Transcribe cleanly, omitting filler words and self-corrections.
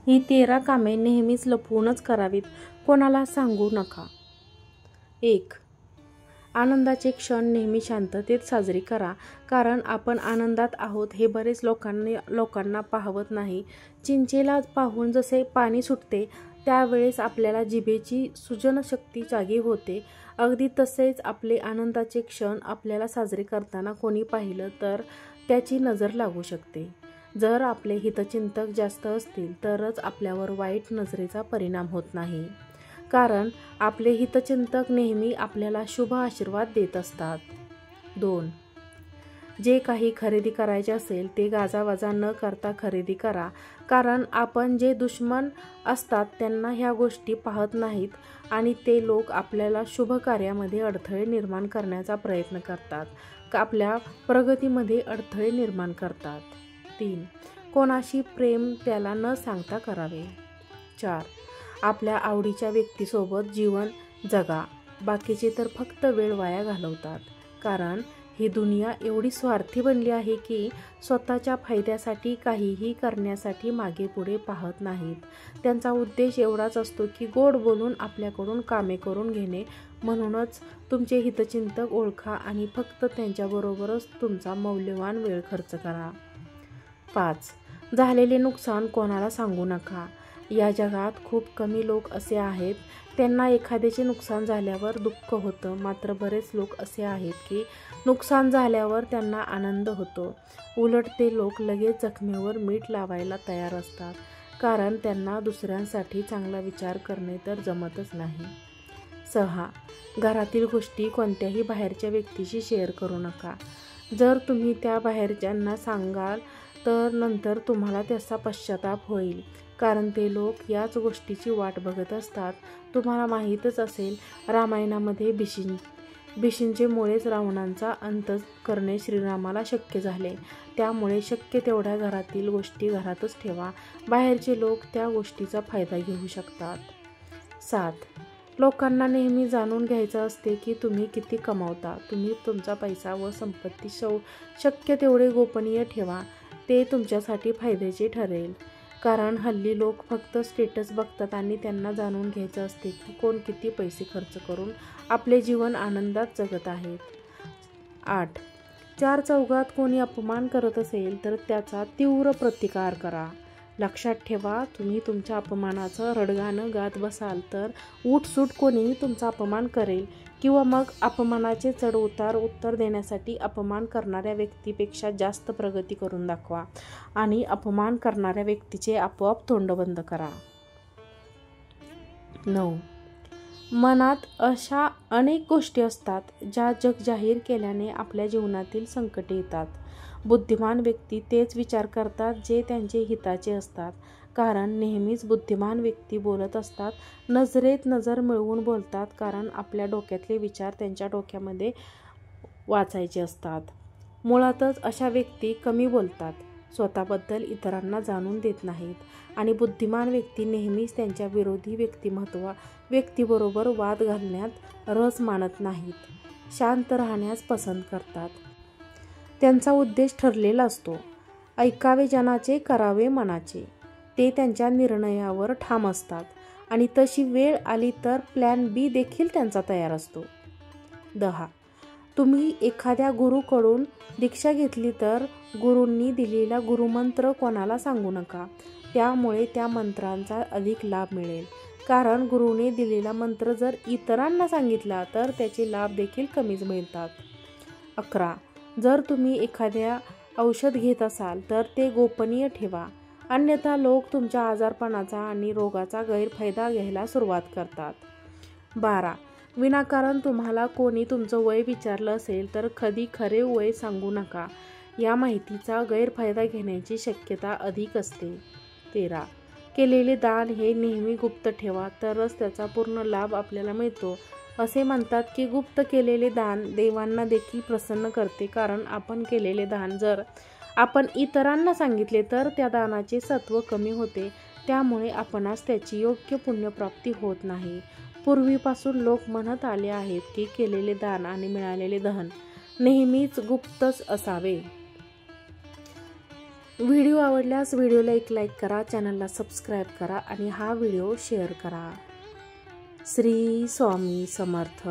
ही 13 कामे नेहमीच लपवूनच करावीत, कोणाला सांगू नका. 1. आनंदाचे क्षण नेहमी शांततेत साजरी करा, कारण आपण आनंदात आहोत हे बरेच लोकांना पाहवत नाही. चिंचेला पाहून जसे पाणी सुटते त्यावेळेस आपल्याला जिभेची सृजनशक्ती जागी होते, अगदी तसेच आपले आनंदाचे क्षण आपल्याला साजरे करताना कोणी पाहिलं तर त्याची नजर लागू शकते. जर आपले हितचिंतक जास्त असतील तरच आपल्यावर वाईट नजरेचा परिणाम होत नाही, कारण आपले हितचिंतक नेहमी आपल्याला शुभ आशीर्वाद देत असतात. 2. जे काही खरेदी करायचे असेल ते गाजावाजा न करता खरेदी करा, कारण आपण जे दुश्मन असतात त्यांना ह्या गोष्टी पाहत नाहीत आणि ते लोक आपल्याला शुभ कार्यामध्ये अडथळे निर्माण करण्याचा प्रयत्न करतात, आपल्या प्रगतीमध्ये अडथळे निर्माण करतात. 3. कोणाशी प्रेम त्याला न सांगता करावे. 4. आपल्या आवडीच्या व्यक्तीसोबत जीवन जगा, बाकीचे तर फक्त वेळ वाया घालवतात, कारण ही दुनिया एवढी स्वार्थी बनली आहे की स्वतःच्या फायद्यासाठी काहीही करण्यासाठी मागे पुढे पाहत नाहीत. त्यांचा उद्देश एवढाच असतो की गोड बोलून आपल्याकडून कामे करून घेणे. म्हणूनच तुमचे हितचिंतक ओळखा आणि फक्त त्यांच्याबरोबरच तुमचा मौल्यवान वेळ खर्च करा. 5. झालेले नुकसान कोणाला सांगू नका. या जगात खूप कमी लोक असे आहेत त्यांना एखाद्याचे नुकसान झाल्यावर दुःख होतं, मात्र बरेच लोक असे आहेत की नुकसान झाल्यावर त्यांना आनंद होतो. उलट ते लोक लगेच जखमेवर मीठ लावायला तयार असतात, कारण त्यांना दुसऱ्यांसाठी चांगला विचार करणे तर जमतच नाही. 6. घरातील गोष्टी कोणत्याही बाहेरच्या व्यक्तीशी शेअर करू नका. जर तुम्ही त्या बाहेरच्यांना सांगाल तर नंतर तुम्हाला त्याचा पश्चाताप होईल, कारण ते लोक याच गोष्टीची वाट बघत असतात. तुम्हाला माहीतच असेल, रामायणामध्ये भिषेंच्यामुळेच रावणाचा अंत करणे श्रीरामाला शक्य झाले. त्यामुळे शक्य तेवढ्या घरातील गोष्टी घरातच ठेवा, बाहेरचे लोक त्या गोष्टीचा फायदा घेऊ शकतात. 7. लोकांना नेहमी जाणून घ्यायचं असते की तुम्ही किती कमावता. तुम्ही तुमचा पैसा व संपत्ती शक्य तेवढे गोपनीय ठेवा, ते तुमच्यासाठी फायद्याचे ठरेल, कारण हल्ली लोक फक्त स्टेटस बघतात आणि त्यांना जाणून घ्यायचं असते की कोण किती पैसे खर्च करून आपले जीवन आनंदात जगत आहेत. 8. चार चौघात कोणी अपमान करत असेल तर त्याचा तीव्र प्रतिकार करा. लक्षात ठेवा, तुम्ही तुमच्या अपमानाचं रडगाणं गात बसाल तर उठसूट कोणीही तुमचा अपमान करेल, किंवा मग अपमानाचे चढ उतार उत्तर देण्यासाठी अपमान करणाऱ्या व्यक्तीपेक्षा जास्त प्रगती करून दाखवा आणि अपमान करणाऱ्या व्यक्तीचे आपोआप तोंड बंद करा. 9. मनात अशा अनेक गोष्टी असतात ज्या जग जाहीर केल्याने आपल्या जीवनातील संकटे येतात. बुद्धिमान व्यक्ती तेच विचार करतात जे त्यांचे हिताचे असतात, कारण नेहमीच बुद्धिमान व्यक्ती बोलत असतात. नजरेत नजर मिळवून बोलतात, कारण आपल्या डोक्यातले विचार त्यांच्या डोक्यामध्ये वाचायचे असतात. मुळातच अशा व्यक्ती कमी बोलतात, स्वतःबद्दल इतरांना जाणून देत नाहीत आणि बुद्धिमान व्यक्ती नेहमीच त्यांच्या विरोधी व्यक्तीबरोबर वाद घालण्यात रस मानत नाहीत, शांत राहण्यास पसंत करतात. त्यांचा उद्देश ठरलेला असतो, ऐकावे जनाचे करावे मनाचे. ते त्यांच्या निर्णयावर ठाम असतात आणि तशी वेळ आली तर प्लॅन बी देखील त्यांचा तयार असतो. 10. तुम्ही एखाद्या गुरूकडून दीक्षा घेतली तर गुरूंनी दिलेला गुरुमंत्र कोणाला सांगू नका, त्यामुळे त्या मंत्रांचा अधिक लाभ मिळेल, कारण गुरुने दिलेला मंत्र जर इतरांना सांगितला तर त्याचे लाभ देखील कमीच मिळतात. 11. जर तुम्ही एखाद्या औषध घेत असाल तर ते गोपनीय ठेवा, अन्यथा लोक तुमच्या आजारपणाचा आणि रोगाचा गैरफायदा घ्यायला सुरुवात करतात. 12. विनाकारण तुम्हाला कोणी तुमचं वय विचारलं असेल तर कधी खरे वय सांगू नका, या माहितीचा गैरफायदा घेण्याची शक्यता अधिक असते. 13. केलेले दान हे नेहमी गुप्त ठेवा, तरच त्याचा पूर्ण लाभ आपल्याला मिळतो. असे म्हणतात की गुप्त केलेले दान देवांना देखील प्रसन्न करते, कारण आपण केलेले दान जर आपण इतरांना सांगितले तर त्या दानाचे सत्व कमी होते, त्यामुळे आपणास त्याची योग्य पुण्यप्राप्ती होत नाही. पूर्वीपासून लोक म्हणत आले आहेत की केलेले दान आणि मिळालेले धन नेहमीच गुप्तच असावे. व्हिडिओ आवडल्यास व्हिडिओला एक लाईक करा, चॅनलला सबस्क्राईब करा आणि हा व्हिडिओ शेअर करा. श्री स्वामी समर्थ.